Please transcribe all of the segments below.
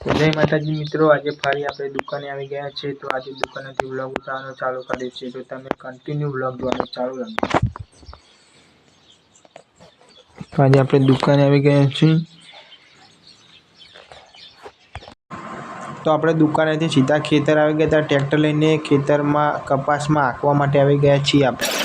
જય માતાજી મિત્રો, આજે ફરી આપણે દુકાને આવી ગયા છે। તો આજે દુકાનેથી વ્લોગ ઉતારવાનો ચાલુ કરીએ છીએ, તો તમે કન્ટિન્યુ વ્લોગ જોવાનું ચાલુ રાખજો। તો આજે આપણે દુકાને આવી ગયા છીએ। તો આપણે દુકાનેથી સીધા ખેતર આવી ગયા હતા। ટ્રેક્ટર લઈને ખેતરમાં કપાસમાં હાંકવા માટે આવી ગયા છીએ આપણે।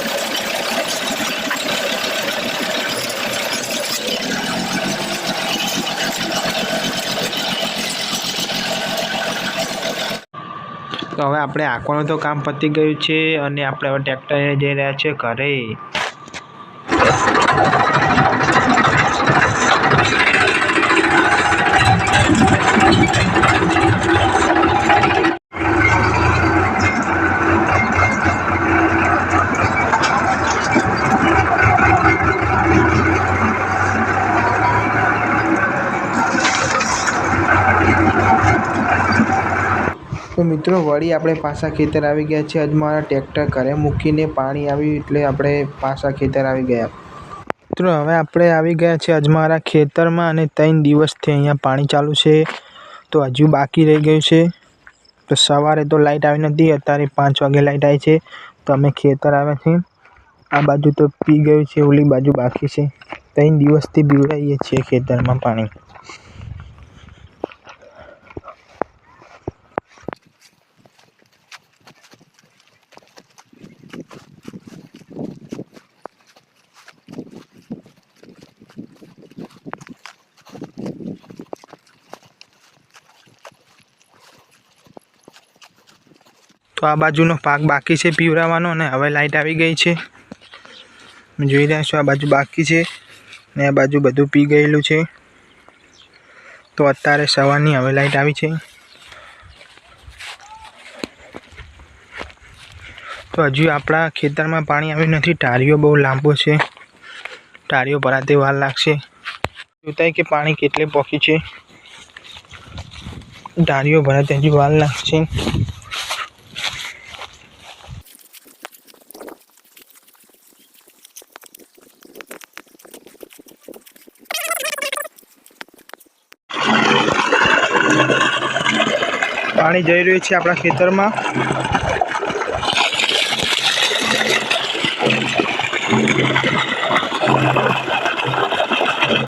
તો હવે આપણે હાંકવાનું તો કામ પતી ગયું છે અને આપણે હવે ટ્રેક્ટર લઈને જઈ રહ્યા છીએ ઘરે। તો મિત્રો વળી આપણે પાછા ખેતર આવી ગયા છે। આજ મારા ટ્રેક્ટર ઘરે મૂકીને પાણી આવ્યું એટલે આપણે પાછા ખેતર આવી ગયા। મિત્રો હવે આપણે આવી ગયા છે અજમારા ખેતરમાં અને 3 દિવસથી અહીંયા પાણી ચાલુ છે, તો હજુ બાકી રહી ગયું છે। તો સવારે તો લાઇટ આવી નથી, અત્યારે 5 વાગે લાઇટ આવી છે। તો અમે ખેતર આવ્યા છીએ। આ બાજુ તો પી ગયું છે, ઓલી બાજુ બાકી છે। 3 દિવસથી પીવડાવીએ છીએ ખેતરમાં પાણી। તો આ બાજુનો પાક બાકી છે પીવરાવાનો અને હવે લાઇટ આવી ગઈ છે। જોઈ રહ્યા છો, આ બાજુ બાકી છે ને આ બાજુ બધું પી ગયેલું છે। તો અત્યારે સવારની હવે લાઇટ આવી છે। તો હજુ આપણા ખેતરમાં પાણી આવ્યું નથી, ટાળીઓ બહુ લાંબો છે, ટાળીઓ ભરાતે વાર લાગશે। જોતાય કે પાણી કેટલે પોકી છે, ટાળીઓ ભરાતે હજુ વાર લાગશે। પાણી જઈ રહ્યું છે આપણા ખેતરમાં।